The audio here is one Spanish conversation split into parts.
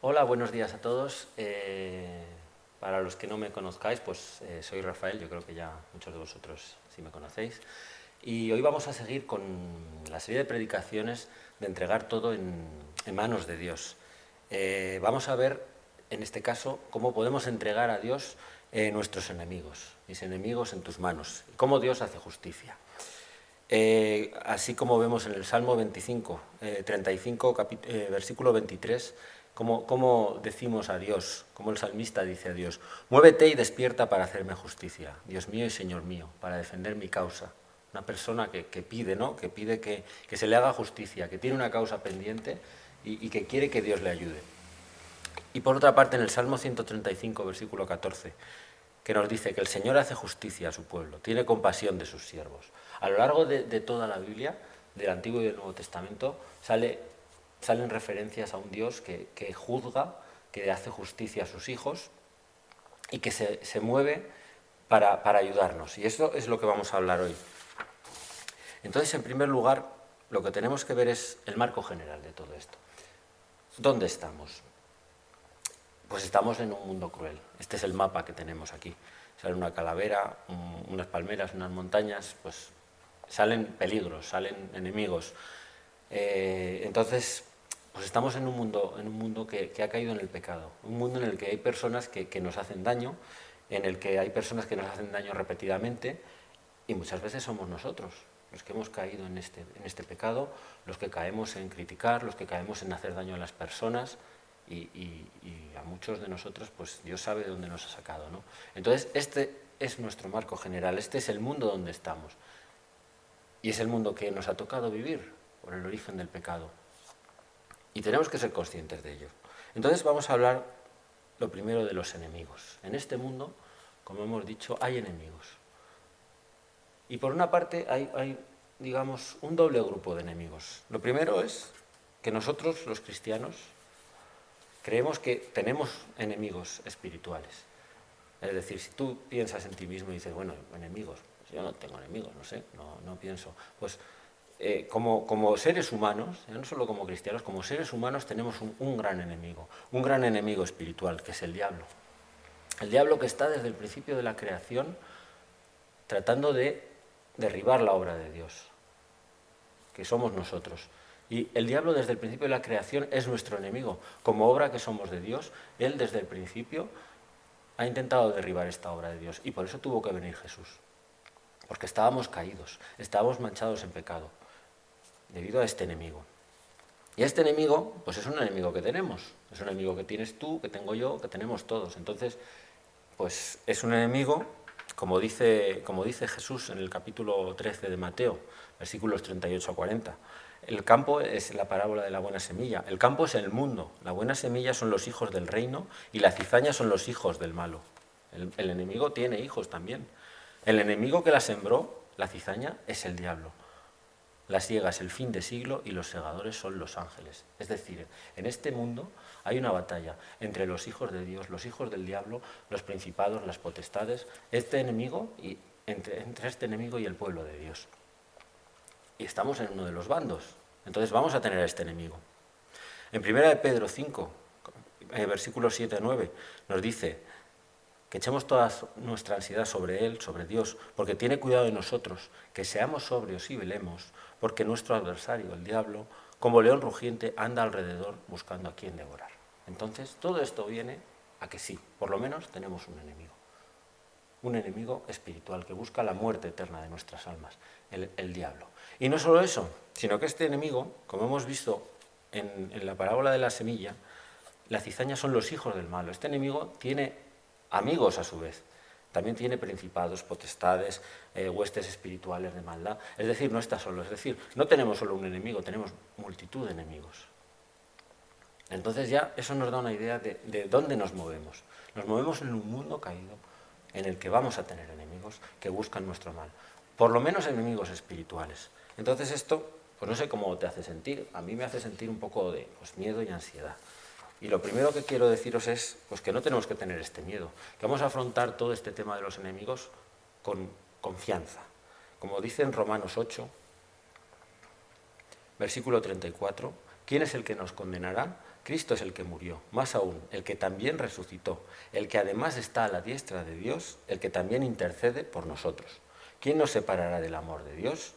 Hola, buenos días a todos. Para los que no me conozcáis, pues soy Rafael, yo creo que ya muchos de vosotros sí me conocéis. Y hoy vamos a seguir con la serie de predicaciones de entregar todo en manos de Dios. Vamos a ver, en este caso, cómo podemos entregar a Dios nuestros enemigos, mis enemigos en tus manos, cómo Dios hace justicia. Así como vemos en el Salmo 25, 35, versículo 23, cómo decimos a Dios, como el salmista dice a Dios: muévete y despierta para hacerme justicia, Dios mío y Señor mío, para defender mi causa. Una persona que pide, ¿no? Que pide que se le haga justicia, que tiene una causa pendiente y que quiere que Dios le ayude. Y por otra parte, en el Salmo 135, versículo 14, que nos dice que el Señor hace justicia a su pueblo, tiene compasión de sus siervos. A lo largo de toda la Biblia, del Antiguo y del Nuevo Testamento, salen referencias a un Dios que juzga, que hace justicia a sus hijos y que se mueve para ayudarnos. Y eso es lo que vamos a hablar hoy. Entonces, en primer lugar, lo que tenemos que ver es el marco general de todo esto. ¿Dónde estamos? Pues estamos en un mundo cruel. Este es el mapa que tenemos aquí. Sale una calavera, unas palmeras, unas montañas, pues salen peligros, salen enemigos. Entonces, pues estamos en un mundo que ha caído en el pecado. Un mundo en el que hay personas que nos hacen daño, en el que hay personas que nos hacen daño repetidamente, y muchas veces somos nosotros los que hemos caído en este pecado, los que caemos en criticar, los que caemos en hacer daño a las personas, y a muchos de nosotros, pues Dios sabe de dónde nos ha sacado, ¿no? Entonces, este es nuestro marco general, este es el mundo donde estamos. Y es el mundo que nos ha tocado vivir por el origen del pecado. Y tenemos que ser conscientes de ello. Entonces vamos a hablar lo primero de los enemigos. En este mundo, como hemos dicho, hay enemigos. Y por una parte hay, digamos, un doble grupo de enemigos. Lo primero es que nosotros, los cristianos, creemos que tenemos enemigos espirituales. Es decir, si tú piensas en ti mismo y dices, bueno, enemigos, pues yo no tengo enemigos, no sé, no pienso. Pues como seres humanos, no solo como cristianos, como seres humanos tenemos un gran enemigo espiritual, que es el diablo. El diablo que está desde el principio de la creación tratando de derribar la obra de Dios, que somos nosotros. Y el diablo desde el principio de la creación es nuestro enemigo. Como obra que somos de Dios, él desde el principio ha intentado derribar esta obra de Dios, y por eso tuvo que venir Jesús. Porque estábamos caídos, estábamos manchados en pecado, debido a este enemigo. Y este enemigo, pues es un enemigo que tenemos. Es un enemigo que tienes tú, que tengo yo, que tenemos todos. Entonces, pues es un enemigo, como dice Jesús en el capítulo 13 de Mateo, versículos 38 a 40. El campo es la parábola de la buena semilla. El campo es el mundo. La buena semilla son los hijos del reino y la cizaña son los hijos del malo. El enemigo tiene hijos también. El enemigo que la sembró, la cizaña, es el diablo. La siega es el fin de siglo y los segadores son los ángeles. Es decir, en este mundo hay una batalla entre los hijos de Dios, los hijos del diablo, los principados, las potestades, entre este enemigo y el pueblo de Dios. Y estamos en uno de los bandos. Entonces vamos a tener a este enemigo. En 1 de Pedro 5, versículos 7 a 9, nos dice que echemos toda nuestra ansiedad sobre Él, sobre Dios, porque tiene cuidado de nosotros, que seamos sobrios y velemos, porque nuestro adversario, el diablo, como león rugiente, anda alrededor buscando a quien devorar. Entonces, todo esto viene a que sí, por lo menos tenemos un enemigo espiritual que busca la muerte eterna de nuestras almas, el diablo. Y no solo eso, sino que este enemigo, como hemos visto en la parábola de la semilla, la cizaña son los hijos del malo. Este enemigo tiene amigos a su vez. También tiene principados, potestades, huestes espirituales de maldad. Es decir, no está solo. Es decir, no tenemos solo un enemigo, tenemos multitud de enemigos. Entonces ya eso nos da una idea de dónde nos movemos. Nos movemos en un mundo caído en el que vamos a tener enemigos que buscan nuestro mal. Por lo menos enemigos espirituales. Entonces esto, pues no sé cómo te hace sentir. A mí me hace sentir un poco de miedo y ansiedad. Y lo primero que quiero deciros es pues, que no tenemos que tener este miedo, que vamos a afrontar todo este tema de los enemigos con confianza. Como dice en Romanos 8, versículo 34, ¿quién es el que nos condenará? Cristo es el que murió, más aún, el que también resucitó, el que además está a la diestra de Dios, el que también intercede por nosotros. ¿Quién nos separará del amor de Dios,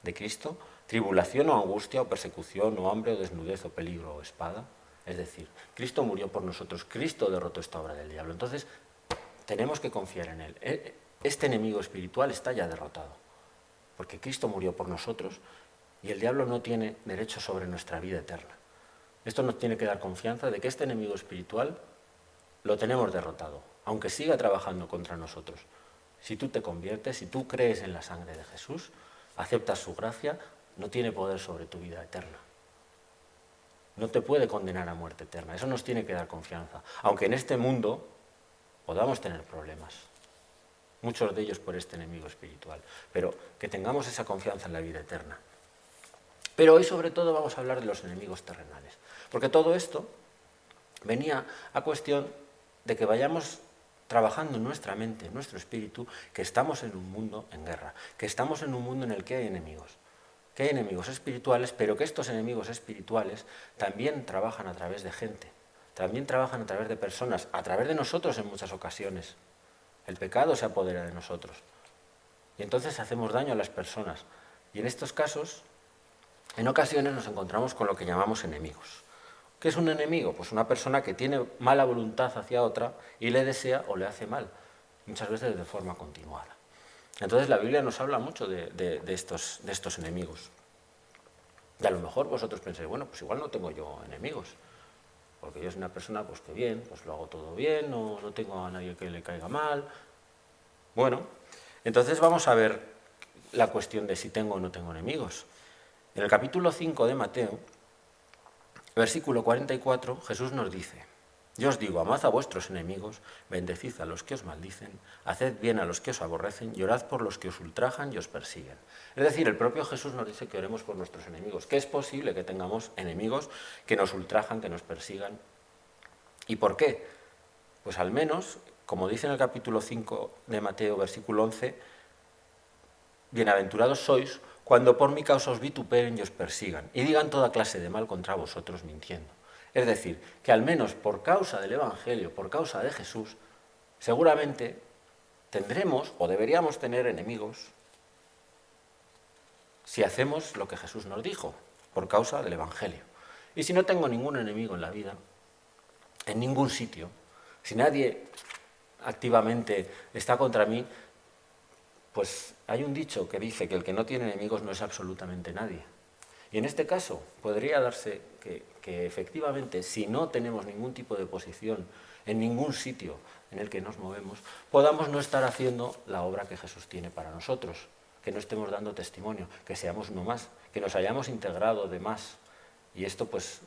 de Cristo? ¿Tribulación o angustia o persecución o hambre o desnudez o peligro o espada? Es decir, Cristo murió por nosotros, Cristo derrotó esta obra del diablo. Entonces, tenemos que confiar en Él. Este enemigo espiritual está ya derrotado, porque Cristo murió por nosotros y el diablo no tiene derecho sobre nuestra vida eterna. Esto nos tiene que dar confianza de que este enemigo espiritual lo tenemos derrotado, aunque siga trabajando contra nosotros. Si tú te conviertes, si tú crees en la sangre de Jesús, aceptas su gracia, no tiene poder sobre tu vida eterna. No te puede condenar a muerte eterna. Eso nos tiene que dar confianza. Aunque en este mundo podamos tener problemas, muchos de ellos por este enemigo espiritual, pero que tengamos esa confianza en la vida eterna. Pero hoy sobre todo vamos a hablar de los enemigos terrenales, porque todo esto venía a cuestión de que vayamos trabajando en nuestra mente, en nuestro espíritu, que estamos en un mundo en guerra, que estamos en un mundo en el que hay enemigos espirituales, pero que estos enemigos espirituales también trabajan a través de gente, también trabajan a través de personas, a través de nosotros en muchas ocasiones. El pecado se apodera de nosotros y entonces hacemos daño a las personas. Y en estos casos, en ocasiones nos encontramos con lo que llamamos enemigos. ¿Qué es un enemigo? Pues una persona que tiene mala voluntad hacia otra y le desea o le hace mal, muchas veces de forma continuada. Entonces la Biblia nos habla mucho de estos enemigos. Y a lo mejor vosotros pensáis, bueno, pues igual no tengo yo enemigos, porque yo soy una persona pues que bien, pues lo hago todo bien, no tengo a nadie que le caiga mal. Bueno, entonces vamos a ver la cuestión de si tengo o no tengo enemigos. En el capítulo 5 de Mateo, versículo 44, Jesús nos dice: yo os digo, amad a vuestros enemigos, bendecid a los que os maldicen, haced bien a los que os aborrecen y orad por los que os ultrajan y os persiguen. Es decir, el propio Jesús nos dice que oremos por nuestros enemigos, que es posible que tengamos enemigos que nos ultrajan, que nos persigan. ¿Y por qué? Pues al menos, como dice en el capítulo 5 de Mateo, versículo 11, bienaventurados sois cuando por mi causa os vituperen y os persigan, y digan toda clase de mal contra vosotros mintiendo. Es decir, que al menos por causa del Evangelio, por causa de Jesús, seguramente tendremos o deberíamos tener enemigos si hacemos lo que Jesús nos dijo, por causa del Evangelio. Y si no tengo ningún enemigo en la vida, en ningún sitio, si nadie activamente está contra mí, pues hay un dicho que dice que el que no tiene enemigos no es absolutamente nadie. Y en este caso podría darse que efectivamente, si no tenemos ningún tipo de posición en ningún sitio en el que nos movemos, podamos no estar haciendo la obra que Jesús tiene para nosotros, que no estemos dando testimonio, que seamos uno más, que nos hayamos integrado de más. Y esto pues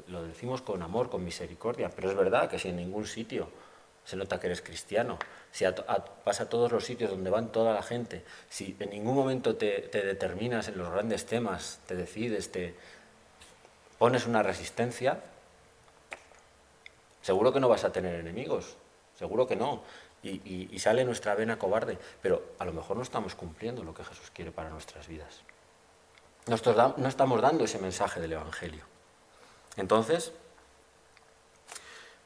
lo decimos con amor, con misericordia, pero es verdad que si en ningún sitio se nota que eres cristiano, si vas a todos los sitios donde van toda la gente, si en ningún momento te determinas en los grandes temas, te decides, te pones una resistencia, seguro que no vas a tener enemigos, seguro que no, y sale nuestra vena cobarde, pero a lo mejor no estamos cumpliendo lo que Jesús quiere para nuestras vidas. No estamos dando ese mensaje del Evangelio. Entonces,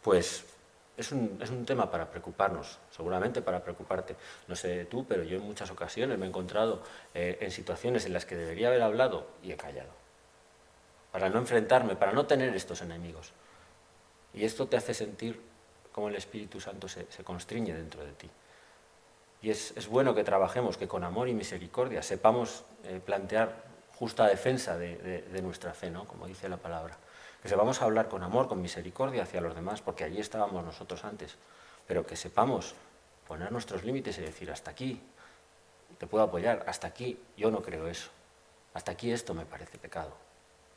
pues es un tema para preocuparnos, seguramente para preocuparte. No sé tú, pero yo en muchas ocasiones me he encontrado en situaciones en las que debería haber hablado y he callado, para no enfrentarme, para no tener estos enemigos. Y esto te hace sentir como el Espíritu Santo se constriñe dentro de ti. Y es bueno que trabajemos, que con amor y misericordia sepamos plantear justa defensa de nuestra fe, ¿no? Como dice la palabra. Que sepamos hablar con amor, con misericordia hacia los demás, porque allí estábamos nosotros antes, pero que sepamos poner nuestros límites y decir, hasta aquí te puedo apoyar, hasta aquí yo no creo eso, hasta aquí esto me parece pecado.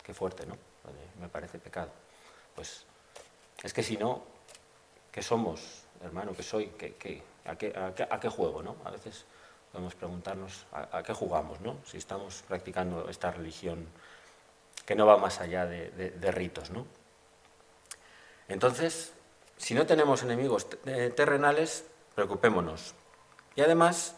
Qué fuerte, ¿no? Me parece pecado. Pues es que si no, ¿qué somos, hermano? ¿Qué soy? ¿A qué juego, no? A veces podemos preguntarnos a qué jugamos, ¿no? Si estamos practicando esta religión que no va más allá de ritos, ¿no? Entonces, si no tenemos enemigos terrenales, preocupémonos. Y además,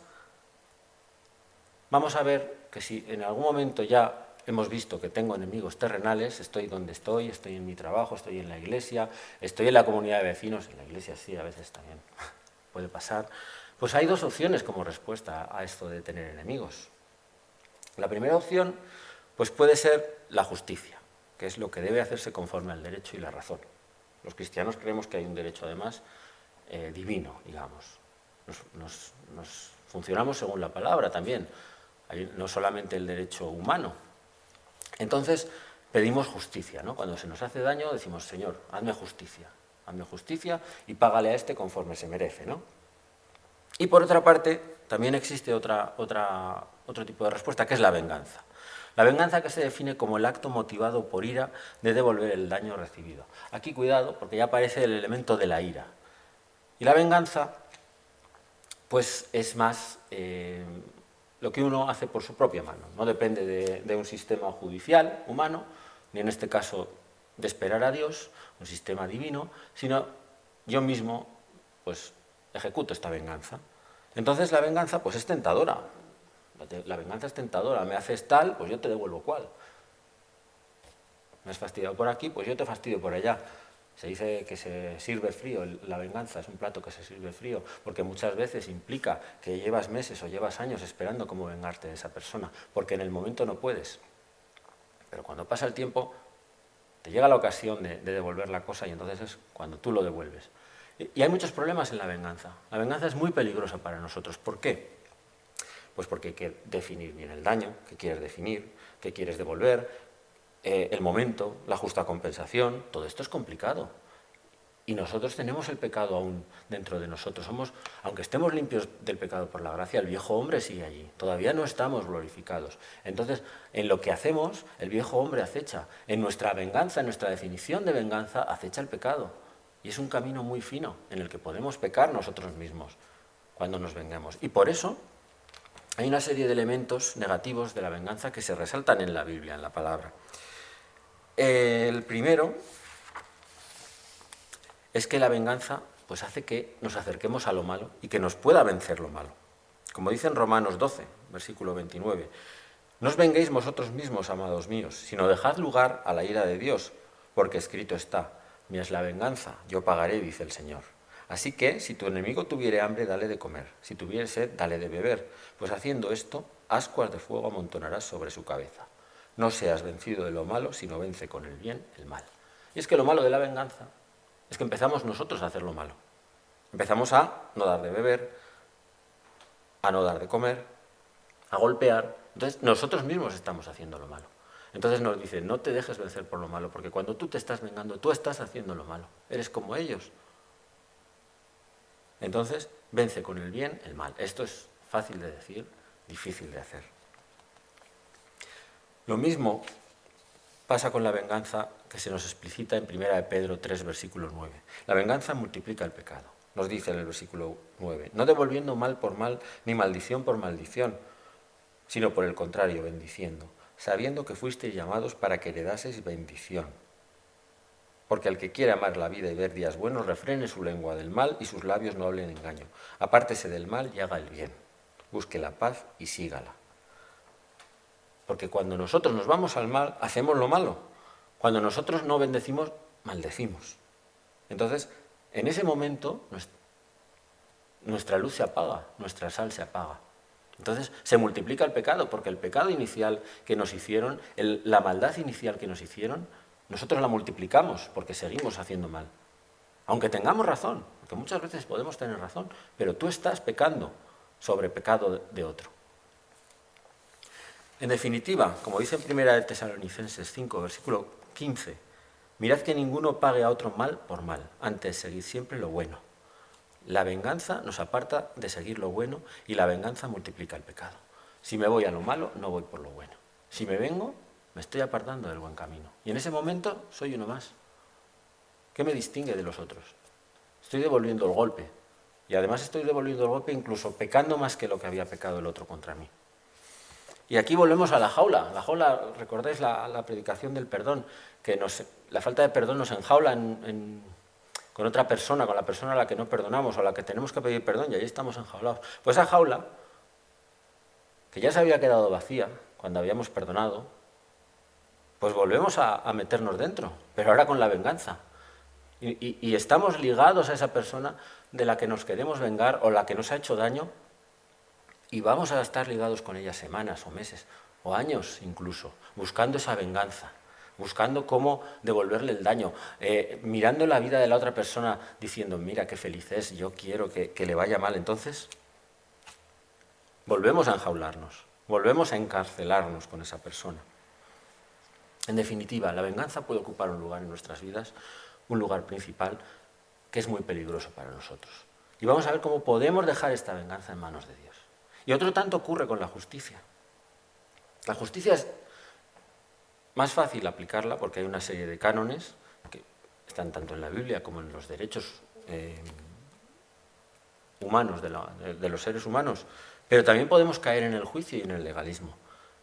vamos a ver que si en algún momento ya hemos visto que tengo enemigos terrenales, estoy donde estoy en mi trabajo, estoy en la iglesia, estoy en la comunidad de vecinos, en la iglesia sí, a veces también puede pasar, pues hay dos opciones como respuesta a esto de tener enemigos. La primera opción pues puede ser la justicia, que es lo que debe hacerse conforme al derecho y la razón. Los cristianos creemos que hay un derecho además divino, digamos. Nos funcionamos según la palabra también, hay no solamente el derecho humano. Entonces pedimos justicia, ¿no? Cuando se nos hace daño decimos, Señor, hazme justicia y págale a este conforme se merece, ¿no? Y por otra parte, también existe otro tipo de respuesta, que es la venganza. La venganza, que se define como el acto motivado por ira de devolver el daño recibido. Aquí cuidado, porque ya aparece el elemento de la ira. Y la venganza, pues es más lo que uno hace por su propia mano. No depende de un sistema judicial humano, ni en este caso de esperar a Dios, un sistema divino, sino yo mismo pues ejecuto esta venganza. Entonces la venganza pues es tentadora. La venganza es tentadora. Me haces tal, pues yo te devuelvo cual. Me has fastidiado por aquí, pues yo te fastidio por allá. Se dice que se sirve frío, la venganza es un plato que se sirve frío, porque muchas veces implica que llevas meses o llevas años esperando cómo vengarte de esa persona, porque en el momento no puedes. Pero cuando pasa el tiempo, te llega la ocasión de devolver la cosa y entonces es cuando tú lo devuelves. Y hay muchos problemas en la venganza. La venganza es muy peligrosa para nosotros. ¿Por qué? Pues porque hay que definir bien el daño, qué quieres definir, qué quieres devolver, el momento, la justa compensación, todo esto es complicado. Y nosotros tenemos el pecado aún dentro de nosotros. Aunque estemos limpios del pecado por la gracia, el viejo hombre sigue allí. Todavía no estamos glorificados. Entonces, en lo que hacemos, el viejo hombre acecha. En nuestra venganza, en nuestra definición de venganza, acecha el pecado. Y es un camino muy fino en el que podemos pecar nosotros mismos cuando nos vengamos. Y por eso hay una serie de elementos negativos de la venganza que se resaltan en la Biblia, en la palabra. El primero es que la venganza pues hace que nos acerquemos a lo malo y que nos pueda vencer lo malo. Como dice en Romanos 12, versículo 29, no os venguéis vosotros mismos, amados míos, sino dejad lugar a la ira de Dios, porque escrito está, mía es la venganza, yo pagaré, dice el Señor. Así que, si tu enemigo tuviere hambre, dale de comer, si tuviere sed, dale de beber, pues haciendo esto, ascuas de fuego amontonarás sobre su cabeza. No seas vencido de lo malo, sino vence con el bien el mal. Y es que lo malo de la venganza es que empezamos nosotros a hacer lo malo. Empezamos a no dar de beber, a no dar de comer, a golpear. Entonces nosotros mismos estamos haciendo lo malo. Entonces nos dice, no te dejes vencer por lo malo, porque cuando tú te estás vengando, tú estás haciendo lo malo. Eres como ellos. Entonces, vence con el bien el mal. Esto es fácil de decir, difícil de hacer. Lo mismo pasa con la venganza que se nos explicita en 1 de Pedro 3, versículo 9. La venganza multiplica el pecado. Nos dice en el versículo 9, no devolviendo mal por mal, ni maldición por maldición, sino por el contrario, bendiciendo, sabiendo que fuisteis llamados para que heredaseis bendición. Porque al que quiere amar la vida y ver días buenos, refrene su lengua del mal y sus labios no hablen engaño. Apártese del mal y haga el bien. Busque la paz y sígala. Porque cuando nosotros nos vamos al mal, hacemos lo malo. Cuando nosotros no bendecimos, maldecimos. Entonces, en ese momento, nuestra luz se apaga, nuestra sal se apaga. Entonces, se multiplica el pecado, porque el pecado inicial que nos hicieron, la maldad inicial que nos hicieron, nosotros la multiplicamos porque seguimos haciendo mal. Aunque tengamos razón, porque muchas veces podemos tener razón, pero tú estás pecando sobre pecado de otro. En definitiva, como dice en 1 de Tesalonicenses 5, versículo 15, mirad que ninguno pague a otro mal por mal, antes seguid siempre lo bueno. La venganza nos aparta de seguir lo bueno y la venganza multiplica el pecado. Si me voy a lo malo, no voy por lo bueno. Si me vengo, me estoy apartando del buen camino. Y en ese momento soy uno más. ¿Qué me distingue de los otros? Estoy devolviendo el golpe. Y además estoy devolviendo el golpe incluso pecando más que lo que había pecado el otro contra mí. Y aquí volvemos a la jaula. La jaula, ¿recordáis la predicación del perdón? Que la falta de perdón nos enjaula con otra persona, con la persona a la que no perdonamos o a la que tenemos que pedir perdón, y ahí estamos enjaulados. Pues esa jaula, que ya se había quedado vacía cuando habíamos perdonado, pues volvemos a meternos dentro, pero ahora con la venganza. Y estamos ligados a esa persona de la que nos queremos vengar o la que nos ha hecho daño, y vamos a estar ligados con ella semanas o meses o años incluso, buscando esa venganza, buscando cómo devolverle el daño, mirando la vida de la otra persona diciendo, mira qué feliz es, yo quiero que le vaya mal. Entonces, volvemos a enjaularnos, volvemos a encarcelarnos con esa persona. En definitiva, la venganza puede ocupar un lugar en nuestras vidas, un lugar principal, que es muy peligroso para nosotros. Y vamos a ver cómo podemos dejar esta venganza en manos de Dios. Y otro tanto ocurre con la justicia. La justicia es más fácil aplicarla porque hay una serie de cánones que están tanto en la Biblia como en los derechos humanos de los seres humanos, pero también podemos caer en el juicio y en el legalismo,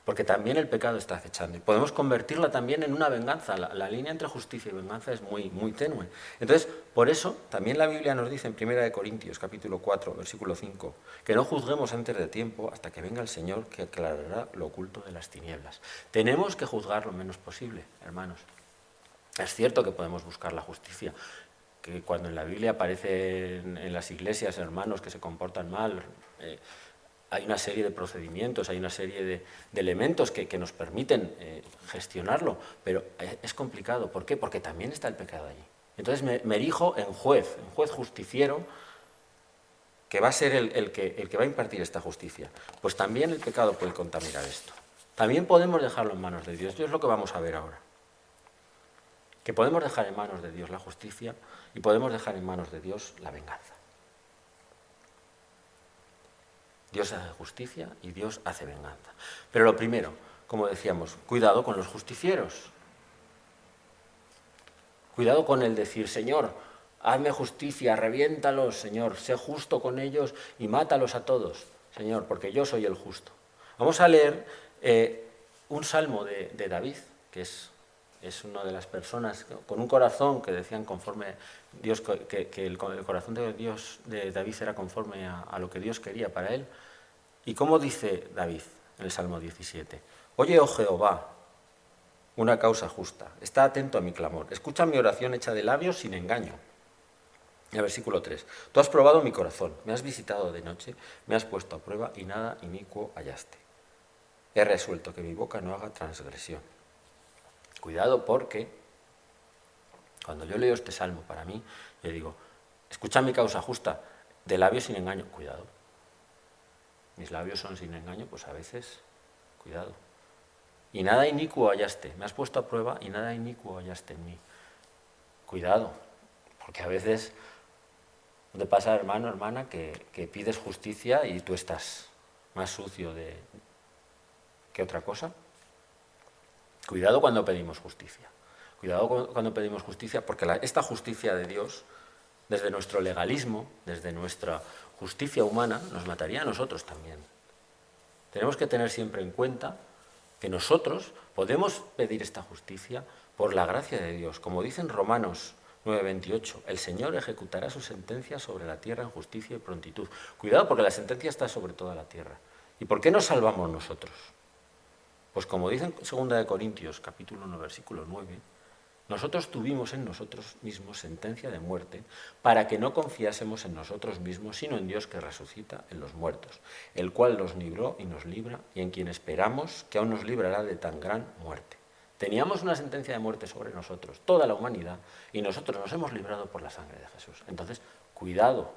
porque también el pecado está acechando y podemos convertirla también en una venganza. La línea entre justicia y venganza es muy, muy tenue. Entonces, por eso, también la Biblia nos dice en 1 Corintios, capítulo 4, versículo 5, que no juzguemos antes de tiempo hasta que venga el Señor, que aclarará lo oculto de las tinieblas. Tenemos que juzgar lo menos posible, hermanos. Es cierto que podemos buscar la justicia, que cuando en la Biblia aparecen en las iglesias hermanos que se comportan mal, hay una serie de procedimientos, hay una serie de elementos que nos permiten gestionarlo, pero es complicado. ¿Por qué? Porque también está el pecado allí. Entonces me erijo en juez justiciero, que va a ser el que va a impartir esta justicia. Pues también el pecado puede contaminar esto. También podemos dejarlo en manos de Dios. Esto es lo que vamos a ver ahora. Que podemos dejar en manos de Dios la justicia y podemos dejar en manos de Dios la venganza. Dios hace justicia y Dios hace venganza. Pero lo primero, como decíamos, cuidado con los justicieros. Cuidado con el decir, Señor, hazme justicia, reviéntalos, Señor, sé justo con ellos y mátalos a todos, Señor, porque yo soy el justo. Vamos a leer un salmo de David, que es una de las personas con un corazón que decían conforme Dios, que el corazón de Dios de David era conforme a lo que Dios quería para él. ¿Y cómo dice David en el Salmo 17? Oye, oh Jehová, una causa justa, está atento a mi clamor, escucha mi oración hecha de labios sin engaño. Y el versículo 3, tú has probado mi corazón, me has visitado de noche, me has puesto a prueba y nada inicuo hallaste. He resuelto que mi boca no haga transgresión. Cuidado porque cuando yo leo este salmo para mí, yo digo, escucha mi causa justa, de labios sin engaño, cuidado. Mis labios son sin engaño, pues a veces, cuidado. Y nada inicuo hallaste, me has puesto a prueba y nada inicuo hallaste en mí. Cuidado, porque a veces te pasa, hermano, hermana, que pides justicia y tú estás más sucio que otra cosa. Cuidado cuando pedimos justicia. Cuidado cuando pedimos justicia, porque esta justicia de Dios, desde nuestro legalismo, desde nuestra justicia humana, nos mataría a nosotros también. Tenemos que tener siempre en cuenta que nosotros podemos pedir esta justicia por la gracia de Dios. Como dice en Romanos 9:28, el Señor ejecutará su sentencia sobre la tierra en justicia y prontitud. Cuidado, porque la sentencia está sobre toda la tierra. ¿Y por qué nos salvamos nosotros? Pues como dice en 2 Corintios, capítulo 1, versículo 9, nosotros tuvimos en nosotros mismos sentencia de muerte para que no confiásemos en nosotros mismos, sino en Dios que resucita en los muertos, el cual nos libró y nos libra, y en quien esperamos que aún nos librará de tan gran muerte. Teníamos una sentencia de muerte sobre nosotros, toda la humanidad, y nosotros nos hemos librado por la sangre de Jesús. Entonces, cuidado,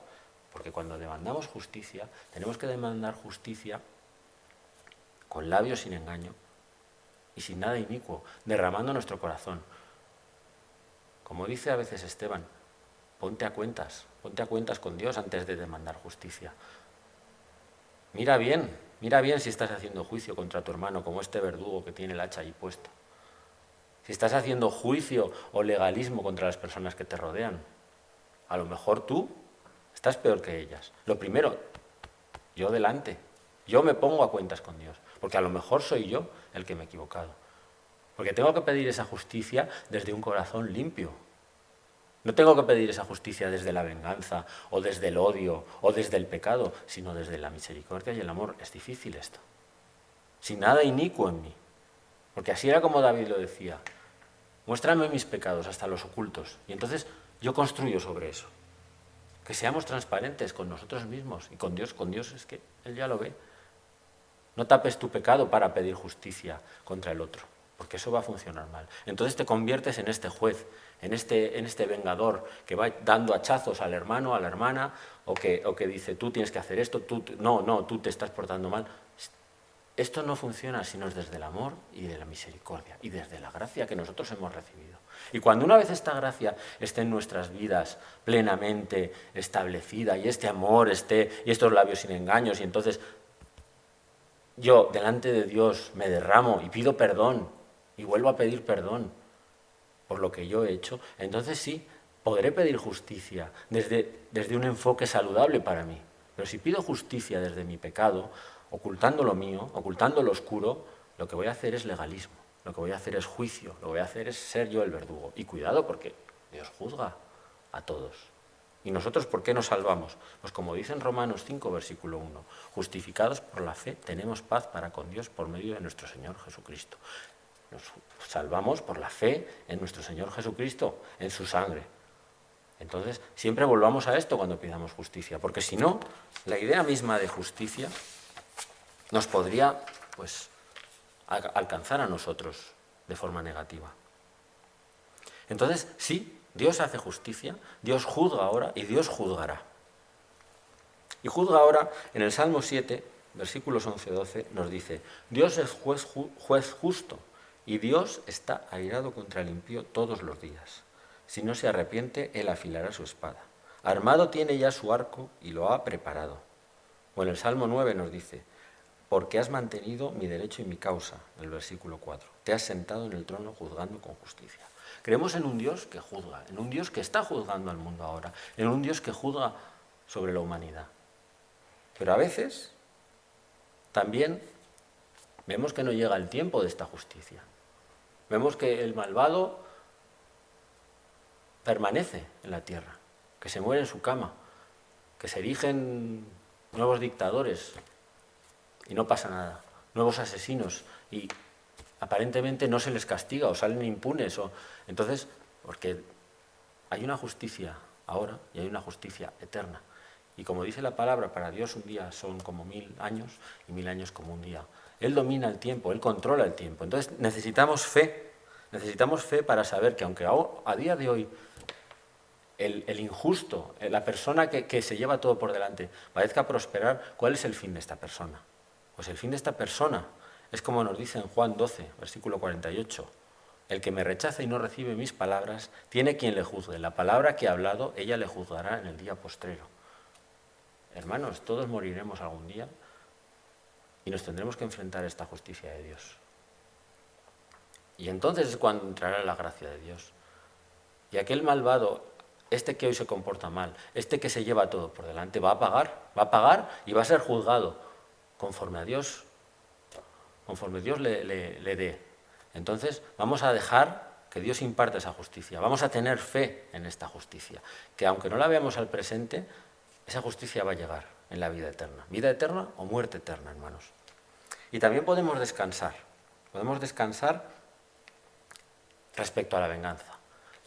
porque cuando demandamos justicia, tenemos que demandar justicia con labios sin engaño y sin nada inicuo, derramando nuestro corazón. Como dice a veces Esteban, ponte a cuentas con Dios antes de demandar justicia. Mira bien si estás haciendo juicio contra tu hermano, como este verdugo que tiene el hacha ahí puesto. Si estás haciendo juicio o legalismo contra las personas que te rodean, a lo mejor tú estás peor que ellas. Lo primero, yo delante, yo me pongo a cuentas con Dios, porque a lo mejor soy yo el que me he equivocado. Porque tengo que pedir esa justicia desde un corazón limpio. No tengo que pedir esa justicia desde la venganza, o desde el odio, o desde el pecado, sino desde la misericordia y el amor. Es difícil esto. Sin nada inicuo en mí. Porque así era como David lo decía. Muéstrame mis pecados, hasta los ocultos. Y entonces yo construyo sobre eso. Que seamos transparentes con nosotros mismos y con Dios. Con Dios es que Él ya lo ve. No tapes tu pecado para pedir justicia contra el otro, porque eso va a funcionar mal. Entonces te conviertes en este juez, en este vengador que va dando hachazos al hermano, a la hermana, o que dice, tú tienes que hacer esto, tú te estás portando mal. Esto no funciona sino es desde el amor y de la misericordia y desde la gracia que nosotros hemos recibido. Y cuando una vez esta gracia esté en nuestras vidas plenamente establecida y este amor esté y estos labios sin engaños, y entonces yo delante de Dios me derramo y pido perdón y vuelvo a pedir perdón por lo que yo he hecho, entonces sí, podré pedir justicia desde un enfoque saludable para mí. Pero si pido justicia desde mi pecado, ocultando lo mío, ocultando lo oscuro, lo que voy a hacer es legalismo, lo que voy a hacer es juicio, lo que voy a hacer es ser yo el verdugo. Y cuidado, porque Dios juzga a todos. ¿Y nosotros por qué nos salvamos? Pues como dice en Romanos 5, versículo 1, justificados por la fe tenemos paz para con Dios por medio de nuestro Señor Jesucristo. Nos salvamos por la fe en nuestro Señor Jesucristo, en su sangre. Entonces, siempre volvamos a esto cuando pidamos justicia, porque si no, la idea misma de justicia nos podría, pues, alcanzar a nosotros de forma negativa. Entonces, sí, Dios hace justicia, Dios juzga ahora y Dios juzgará. Y juzga ahora, en el Salmo 7, versículos 11-12, nos dice, Dios es juez justo y Dios está airado contra el impío todos los días. Si no se arrepiente, él afilará su espada. Armado tiene ya su arco y lo ha preparado. O en el Salmo 9 nos dice, porque has mantenido mi derecho y mi causa, el versículo 4. Te has sentado en el trono juzgando con justicia. Creemos en un Dios que juzga, en un Dios que está juzgando al mundo ahora, en un Dios que juzga sobre la humanidad. Pero a veces también vemos que no llega el tiempo de esta justicia. Vemos que el malvado permanece en la tierra, que se muere en su cama, que se erigen nuevos dictadores y no pasa nada, nuevos asesinos y aparentemente no se les castiga o salen impunes. Entonces, porque hay una justicia ahora y hay una justicia eterna. Y como dice la palabra, para Dios un día son como 1000 años y 1000 años como un día. Él domina el tiempo, Él controla el tiempo. Entonces necesitamos fe para saber que aunque a día de hoy el injusto, la persona que se lleva todo por delante, parezca prosperar, ¿cuál es el fin de esta persona? Pues el fin de esta persona es como nos dice en Juan 12, versículo 48. El que me rechaza y no recibe mis palabras, tiene quien le juzgue. La palabra que ha hablado, ella le juzgará en el día postrero. Hermanos, todos moriremos algún día y nos tendremos que enfrentar a esta justicia de Dios. Y entonces es cuando entrará la gracia de Dios. Y aquel malvado, este que hoy se comporta mal, este que se lleva todo por delante, va a pagar y va a ser juzgado conforme a Dios, conforme Dios le dé. Entonces vamos a dejar que Dios imparte esa justicia, vamos a tener fe en esta justicia, que aunque no la veamos al presente, esa justicia va a llegar en la vida eterna o muerte eterna, hermanos. Y también podemos descansar respecto a la venganza.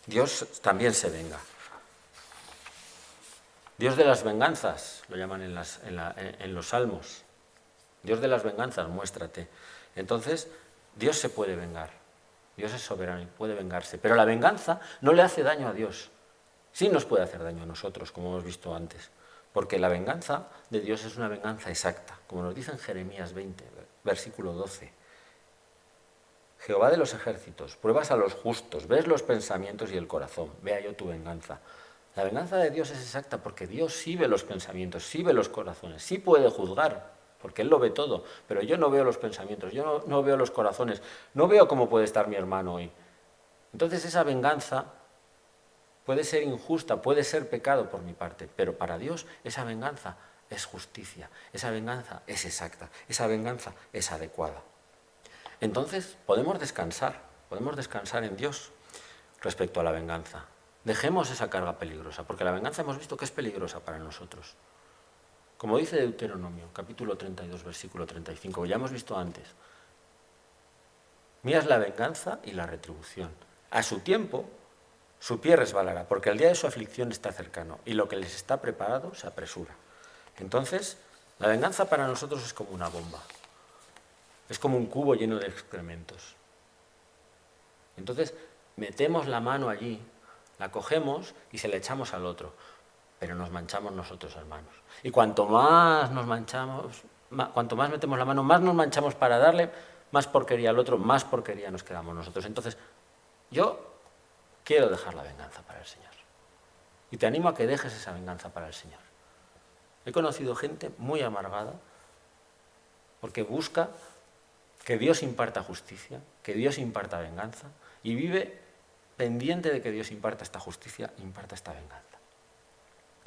Dios también se venga. Dios de las venganzas, lo llaman en los salmos. Dios de las venganzas, muéstrate. Entonces, Dios se puede vengar. Dios es soberano y puede vengarse. Pero la venganza no le hace daño a Dios. Sí nos puede hacer daño a nosotros, como hemos visto antes. Porque la venganza de Dios es una venganza exacta, como nos dice en Jeremías 20, versículo 12. Jehová de los ejércitos, pruebas a los justos, ves los pensamientos y el corazón, vea yo tu venganza. La venganza de Dios es exacta porque Dios sí ve los pensamientos, sí ve los corazones, sí puede juzgar, porque Él lo ve todo, pero yo no veo los pensamientos, yo no veo los corazones, no veo cómo puede estar mi hermano hoy. Entonces esa venganza puede ser injusta, puede ser pecado por mi parte, pero para Dios esa venganza es justicia, esa venganza es exacta, esa venganza es adecuada. Entonces podemos descansar en Dios respecto a la venganza. Dejemos esa carga peligrosa, porque la venganza hemos visto que es peligrosa para nosotros. Como dice Deuteronomio, capítulo 32, versículo 35, ya hemos visto antes. Mía es la venganza y la retribución. A su tiempo, su pie resbalará, porque el día de su aflicción está cercano, y lo que les está preparado se apresura. Entonces, la venganza para nosotros es como una bomba. Es como un cubo lleno de excrementos. Entonces, metemos la mano allí, la cogemos y se la echamos al otro. Pero nos manchamos nosotros, hermanos. Y cuanto más nos manchamos, cuanto más metemos la mano, más nos manchamos para darle más porquería al otro, más porquería nos quedamos nosotros. Entonces, yo quiero dejar la venganza para el Señor. Y te animo a que dejes esa venganza para el Señor. He conocido gente muy amargada porque busca que Dios imparta justicia, que Dios imparta venganza, y vive pendiente de que Dios imparta esta justicia, imparta esta venganza.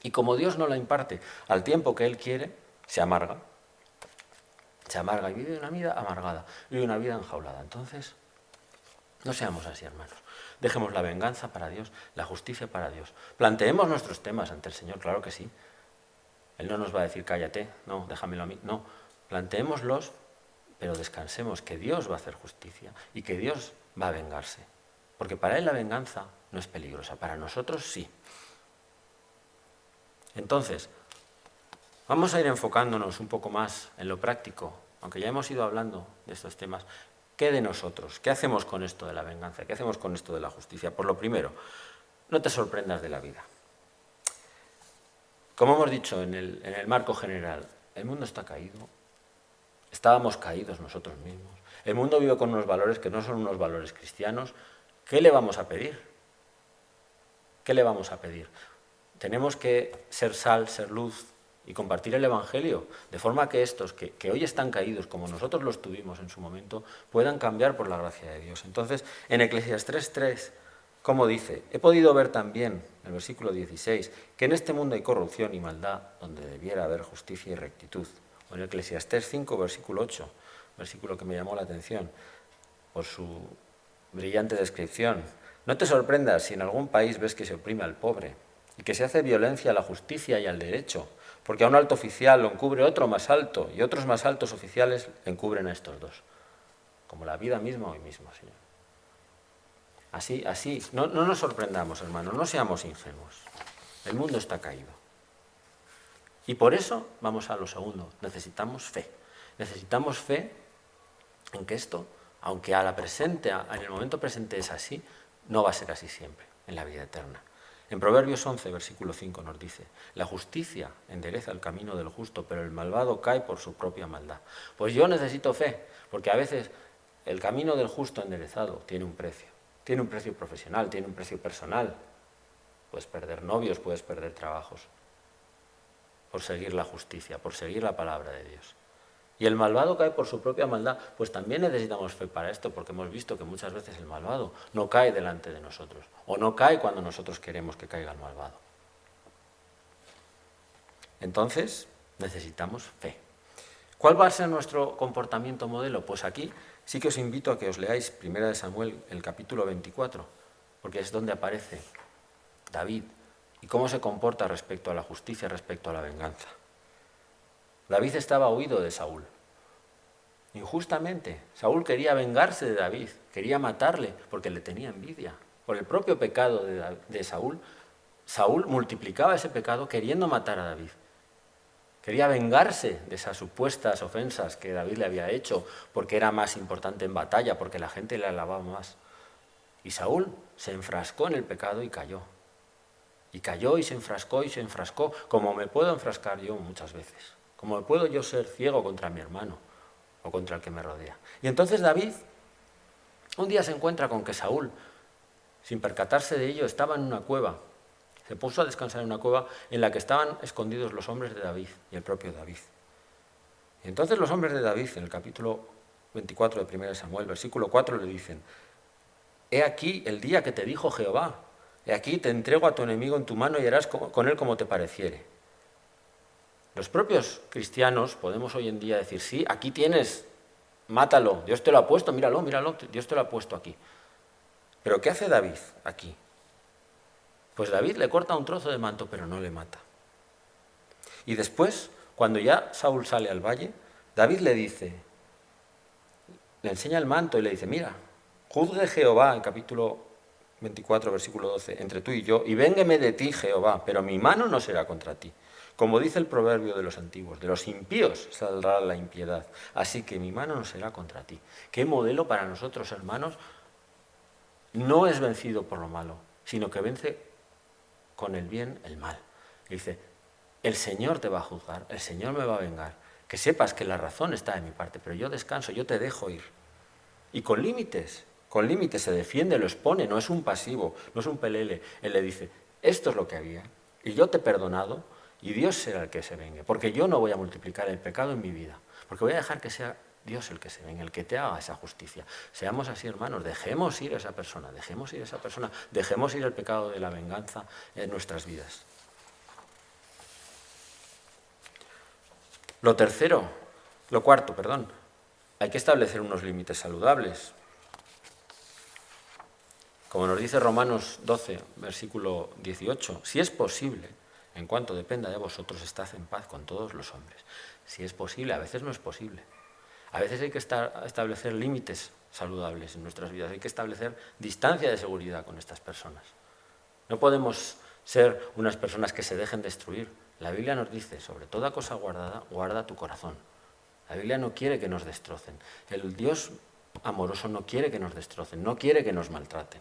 Y como Dios no la imparte al tiempo que Él quiere, se amarga y vive una vida amargada, vive una vida enjaulada. Entonces, no seamos así, hermanos. Dejemos la venganza para Dios, la justicia para Dios. Planteemos nuestros temas ante el Señor, claro que sí. Él no nos va a decir, cállate, no, déjamelo a mí. No, planteémoslos, pero descansemos, que Dios va a hacer justicia y que Dios va a vengarse. Porque para Él la venganza no es peligrosa, para nosotros sí. Entonces, vamos a ir enfocándonos un poco más en lo práctico, aunque ya hemos ido hablando de estos temas. ¿Qué de nosotros? ¿Qué hacemos con esto de la venganza? ¿Qué hacemos con esto de la justicia? Por lo primero, no te sorprendas de la vida. Como hemos dicho en el marco general, el mundo está caído, estábamos caídos nosotros mismos, el mundo vive con unos valores que no son unos valores cristianos. ¿Qué le vamos a pedir? ¿Qué le vamos a pedir? Tenemos que ser sal, ser luz y compartir el Evangelio, de forma que estos que hoy están caídos, como nosotros los tuvimos en su momento, puedan cambiar por la gracia de Dios. Entonces, en Eclesiastés 3, como dice, he podido ver también, en el versículo 16, que en este mundo hay corrupción y maldad, donde debiera haber justicia y rectitud. O en Eclesiastés 5, versículo 8, versículo que me llamó la atención por su brillante descripción. No te sorprendas si en algún país ves que se oprime al pobre y que se hace violencia a la justicia y al derecho, porque a un alto oficial lo encubre otro más alto y otros más altos oficiales encubren a estos dos, como la vida misma hoy mismo, Señor. Así, no nos sorprendamos, hermanos, no seamos ingenuos. El mundo está caído. Y por eso vamos a lo segundo, necesitamos fe. Necesitamos fe en que esto, aunque en el momento presente es así, no va a ser así siempre, en la vida eterna. En Proverbios 11, versículo 5 nos dice, la justicia endereza el camino del justo, pero el malvado cae por su propia maldad. Pues yo necesito fe, porque a veces el camino del justo enderezado tiene un precio. Tiene un precio profesional, tiene un precio personal. Puedes perder novios, puedes perder trabajos, por seguir la justicia, por seguir la palabra de Dios. Y el malvado cae por su propia maldad, pues también necesitamos fe para esto, porque hemos visto que muchas veces el malvado no cae delante de nosotros, o no cae cuando nosotros queremos que caiga el malvado. Entonces, necesitamos fe. ¿Cuál va a ser nuestro comportamiento modelo? Pues aquí sí que os invito a que os leáis 1 Samuel, el capítulo 24, porque es donde aparece David y cómo se comporta respecto a la justicia, respecto a la venganza. David estaba huido de Saúl. Injustamente, Saúl quería vengarse de David, quería matarle porque le tenía envidia. Por el propio pecado de Saúl, Saúl multiplicaba ese pecado queriendo matar a David. Quería vengarse de esas supuestas ofensas que David le había hecho porque era más importante en batalla, porque la gente le alababa más. Y Saúl se enfrascó en el pecado y cayó. Y cayó y se enfrascó, como me puedo enfrascar yo muchas veces. Como puedo yo ser ciego contra mi hermano o contra el que me rodea. Y entonces David un día se encuentra con que Saúl, sin percatarse de ello, estaba en una cueva. Se puso a descansar en una cueva en la que estaban escondidos los hombres de David y el propio David. Y entonces los hombres de David, en el capítulo 24 de 1 Samuel, versículo 4, le dicen, he aquí el día que te dijo Jehová, he aquí te entrego a tu enemigo en tu mano y harás con él como te pareciere. Los propios cristianos podemos hoy en día decir, sí, aquí tienes, mátalo, Dios te lo ha puesto, míralo, Dios te lo ha puesto aquí. Pero ¿qué hace David aquí? Pues David le corta un trozo de manto, pero no le mata. Y después, cuando ya Saúl sale al valle, David le dice, le enseña el manto y le dice, mira, juzgue Jehová, en capítulo 24, versículo 12, entre tú y yo, y véngueme de ti, Jehová, pero mi mano no será contra ti. Como dice el proverbio de los antiguos, de los impíos saldrá la impiedad, así que mi mano no será contra ti. ¿Qué modelo para nosotros, hermanos? No es vencido por lo malo, sino que vence con el bien el mal. Y dice, el Señor te va a juzgar, el Señor me va a vengar. Que sepas que la razón está de mi parte, pero yo descanso, yo te dejo ir. Y con límites se defiende, lo expone, no es un pasivo, no es un pelele. Él le dice, esto es lo que había, y yo te he perdonado, y Dios será el que se vengue, porque yo no voy a multiplicar el pecado en mi vida, porque voy a dejar que sea Dios el que se venga, el que te haga esa justicia. Seamos así, hermanos, dejemos ir a esa persona, dejemos ir a esa persona, dejemos ir el pecado de la venganza en nuestras vidas. Lo cuarto, hay que establecer unos límites saludables. Como nos dice Romanos 12, versículo 18, si es posible, en cuanto dependa de vosotros, estad en paz con todos los hombres. Si es posible, a veces no es posible. A veces hay que establecer límites saludables en nuestras vidas, hay que establecer distancia de seguridad con estas personas. No podemos ser unas personas que se dejen destruir. La Biblia nos dice, sobre toda cosa guardada, guarda tu corazón. La Biblia no quiere que nos destrocen. El Dios amoroso no quiere que nos destrocen, no quiere que nos maltraten.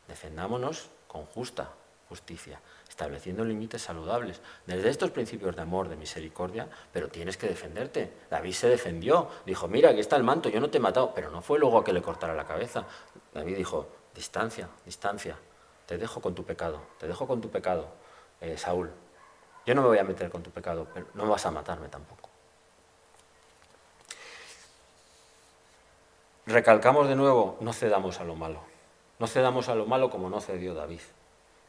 Defendámonos con justicia, estableciendo límites saludables, desde estos principios de amor, de misericordia, pero tienes que defenderte. David se defendió, dijo, mira, aquí está el manto, yo no te he matado, pero no fue luego a que le cortara la cabeza. David dijo, distancia, te dejo con tu pecado, Saúl. Yo no me voy a meter con tu pecado, pero no vas a matarme tampoco. Recalcamos de nuevo, no cedamos a lo malo. No cedamos a lo malo como no cedió David.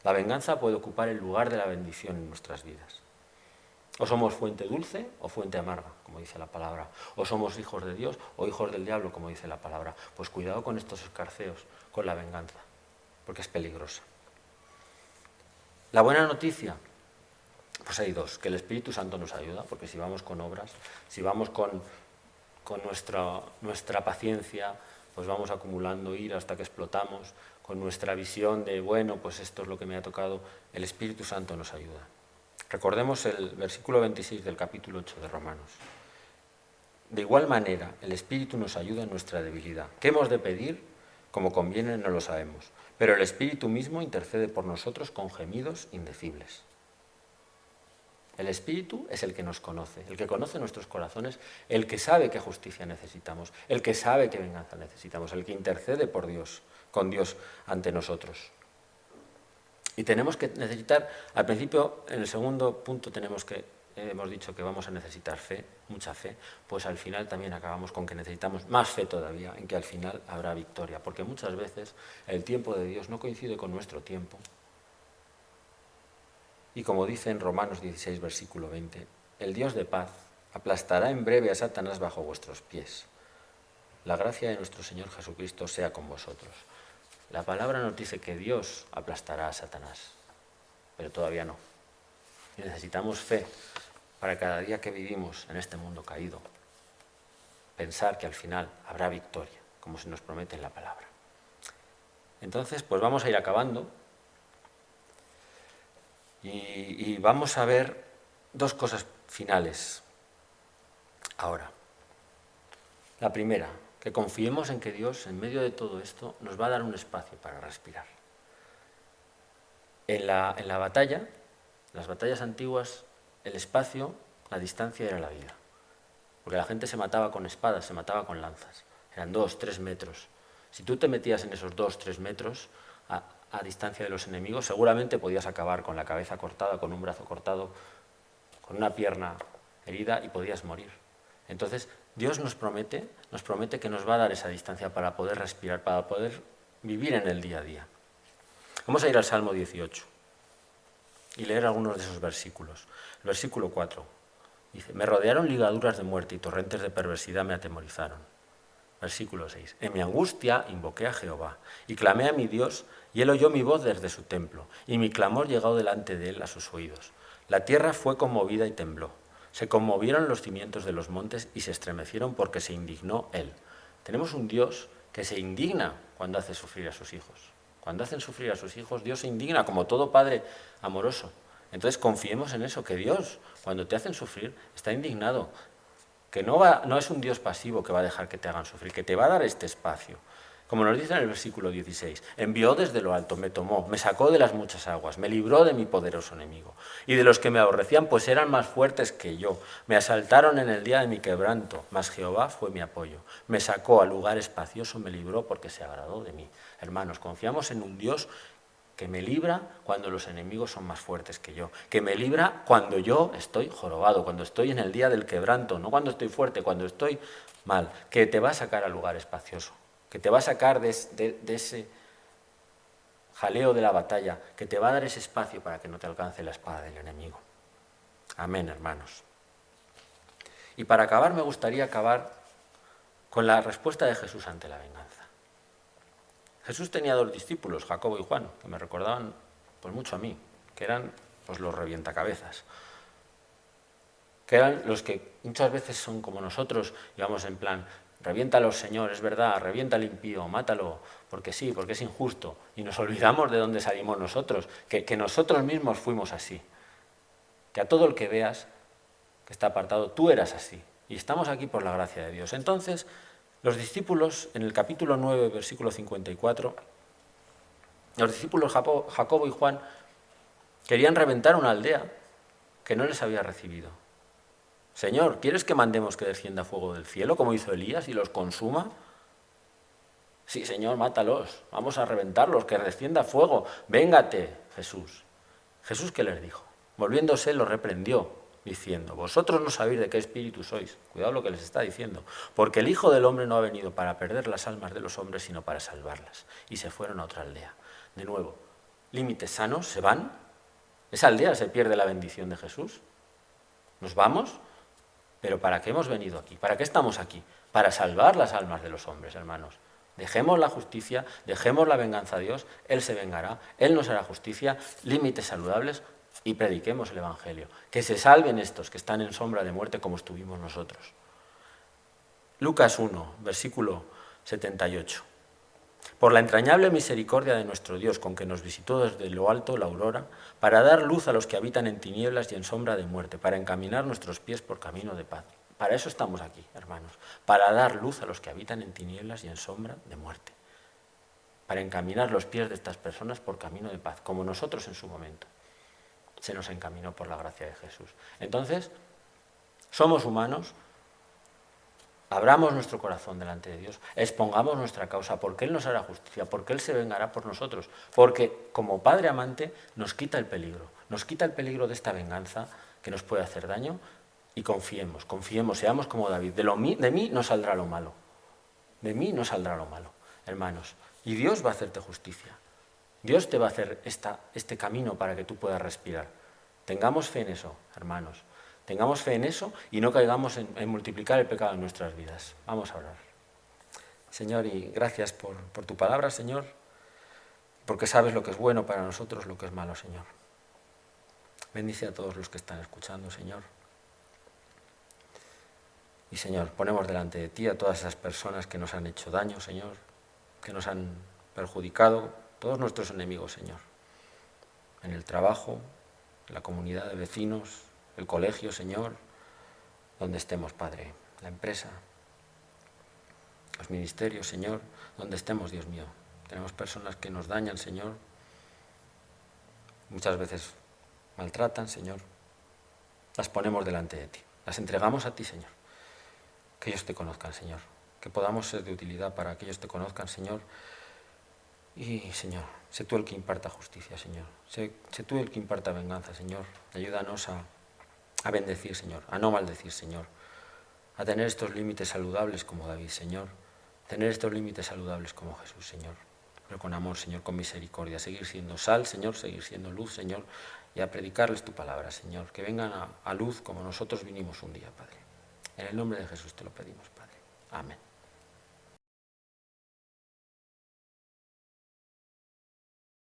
La venganza puede ocupar el lugar de la bendición en nuestras vidas. O somos fuente dulce o fuente amarga, como dice la palabra. O somos hijos de Dios o hijos del diablo, como dice la palabra. Pues cuidado con estos escarceos, con la venganza, porque es peligrosa. La buena noticia, pues hay dos, que el Espíritu Santo nos ayuda, porque si vamos con obras, si vamos con nuestra paciencia, pues vamos acumulando ira hasta que explotamos, con nuestra visión de, bueno, pues esto es lo que me ha tocado, el Espíritu Santo nos ayuda. Recordemos el versículo 26 del capítulo 8 de Romanos. De igual manera, el Espíritu nos ayuda en nuestra debilidad. ¿Qué hemos de pedir? Como conviene no lo sabemos, pero el Espíritu mismo intercede por nosotros con gemidos indecibles. El Espíritu es el que nos conoce, el que conoce nuestros corazones, el que sabe qué justicia necesitamos, el que sabe qué venganza necesitamos, el que intercede por Dios, con Dios ante nosotros. Y tenemos que necesitar, al principio, en el segundo punto hemos dicho que vamos a necesitar fe, mucha fe, pues al final también acabamos con que necesitamos más fe todavía, en que al final habrá victoria, porque muchas veces el tiempo de Dios no coincide con nuestro tiempo. Y como dice en Romanos 16, versículo 20, el Dios de paz aplastará en breve a Satanás bajo vuestros pies. La gracia de nuestro Señor Jesucristo sea con vosotros. La palabra nos dice que Dios aplastará a Satanás, pero todavía no. Y necesitamos fe para cada día que vivimos en este mundo caído, pensar que al final habrá victoria, como se nos promete en la palabra. Entonces, pues vamos a ir acabando. Y vamos a ver dos cosas finales ahora. La primera, que confiemos en que Dios, en medio de todo esto, nos va a dar un espacio para respirar. En la batalla, en las batallas antiguas, el espacio, la distancia era la vida. Porque la gente se mataba con espadas, se mataba con lanzas. Eran 2-3 metros. Si tú te metías en esos 2-3 metros, a distancia de los enemigos, seguramente podías acabar con la cabeza cortada, con un brazo cortado, con una pierna herida y podías morir. Entonces, Dios nos promete que nos va a dar esa distancia para poder respirar, para poder vivir en el día a día. Vamos a ir al Salmo 18 y leer algunos de esos versículos. El versículo 4 dice, me rodearon ligaduras de muerte y torrentes de perversidad me atemorizaron. Versículo 6. En mi angustia invoqué a Jehová y clamé a mi Dios y él oyó mi voz desde su templo y mi clamor llegó delante de él a sus oídos. La tierra fue conmovida y tembló. Se conmovieron los cimientos de los montes y se estremecieron porque se indignó Él. Tenemos un Dios que se indigna cuando hace sufrir a sus hijos. Cuando hacen sufrir a sus hijos, Dios se indigna como todo padre amoroso. Entonces confiemos en eso, que Dios, cuando te hacen sufrir, está indignado. Que no es un Dios pasivo que va a dejar que te hagan sufrir, que te va a dar este espacio. Como nos dice en el versículo 16, envió desde lo alto, me tomó, me sacó de las muchas aguas, me libró de mi poderoso enemigo. Y de los que me aborrecían, pues eran más fuertes que yo. Me asaltaron en el día de mi quebranto, mas Jehová fue mi apoyo. Me sacó a lugar espacioso, me libró porque se agradó de mí. Hermanos, confiamos en un Dios que me libra cuando los enemigos son más fuertes que yo, que me libra cuando yo estoy jorobado, cuando estoy en el día del quebranto, no cuando estoy fuerte, cuando estoy mal, que te va a sacar al lugar espacioso, que te va a sacar de ese jaleo de la batalla, que te va a dar ese espacio para que no te alcance la espada del enemigo. Amén, hermanos. Y para acabar, me gustaría acabar con la respuesta de Jesús ante la venganza. Jesús tenía 2 discípulos, Jacobo y Juan, que me recordaban pues mucho a mí, que eran pues los revientacabezas, que eran los que muchas veces son como nosotros, y vamos en plan, reviéntalo, Señor, es verdad, revienta al impío, mátalo, porque sí, porque es injusto, y nos olvidamos de dónde salimos nosotros, que nosotros mismos fuimos así, que a todo el que veas que está apartado, tú eras así, y estamos aquí por la gracia de Dios. Entonces, los discípulos, en el capítulo 9, versículo 54, los discípulos Jacobo y Juan querían reventar una aldea que no les había recibido. Señor, ¿quieres que mandemos que descienda fuego del cielo, como hizo Elías, y los consuma? Sí, Señor, mátalos, vamos a reventarlos, que descienda fuego. Véngate, Jesús. ¿Jesús qué les dijo? Volviéndose, los reprendió, diciendo, vosotros no sabéis de qué espíritu sois. Cuidado lo que les está diciendo. Porque el Hijo del Hombre no ha venido para perder las almas de los hombres, sino para salvarlas. Y se fueron a otra aldea. De nuevo, límites sanos, se van. Esa aldea se pierde la bendición de Jesús. Nos vamos, pero ¿para qué hemos venido aquí? ¿Para qué estamos aquí? Para salvar las almas de los hombres, hermanos. Dejemos la justicia, dejemos la venganza a Dios, Él se vengará, Él nos hará justicia, límites saludables, y prediquemos el Evangelio. Que se salven estos que están en sombra de muerte como estuvimos nosotros. Lucas 1, versículo 78. Por la entrañable misericordia de nuestro Dios, con que nos visitó desde lo alto la aurora, para dar luz a los que habitan en tinieblas y en sombra de muerte, para encaminar nuestros pies por camino de paz. Para eso estamos aquí, hermanos, para dar luz a los que habitan en tinieblas y en sombra de muerte, para encaminar los pies de estas personas por camino de paz, como nosotros en su momento se nos encaminó por la gracia de Jesús. Entonces, somos humanos, abramos nuestro corazón delante de Dios, expongamos nuestra causa, porque Él nos hará justicia, porque Él se vengará por nosotros, porque como Padre amante nos quita el peligro de esta venganza que nos puede hacer daño, y confiemos, seamos como David, de mí no saldrá lo malo, hermanos, y Dios va a hacerte justicia. Dios te va a hacer este camino para que tú puedas respirar. Tengamos fe en eso, hermanos. Tengamos fe en eso y no caigamos en multiplicar el pecado en nuestras vidas. Vamos a orar. Señor, y gracias por tu palabra, Señor, porque sabes lo que es bueno para nosotros, lo que es malo, Señor. Bendice a todos los que están escuchando, Señor. Y, Señor, ponemos delante de ti a todas esas personas que nos han hecho daño, Señor, que nos han perjudicado, todos nuestros enemigos, Señor, en el trabajo, en la comunidad de vecinos, el colegio, Señor, donde estemos, Padre, la empresa, los ministerios, Señor, donde estemos, Dios mío. Tenemos personas que nos dañan, Señor, muchas veces maltratan, Señor. Las ponemos delante de ti, las entregamos a ti, Señor. Que ellos te conozcan, Señor, que podamos ser de utilidad para que ellos te conozcan, Señor. Y, Señor, sé tú el que imparta justicia, Señor. Sé tú el que imparta venganza, Señor. Ayúdanos a bendecir, Señor, a no maldecir, Señor. A tener estos límites saludables como David, Señor. Tener estos límites saludables como Jesús, Señor. Pero con amor, Señor, con misericordia. Seguir siendo sal, Señor, seguir siendo luz, Señor. Y a predicarles tu palabra, Señor. Que vengan a luz como nosotros vinimos un día, Padre. En el nombre de Jesús te lo pedimos, Padre. Amén.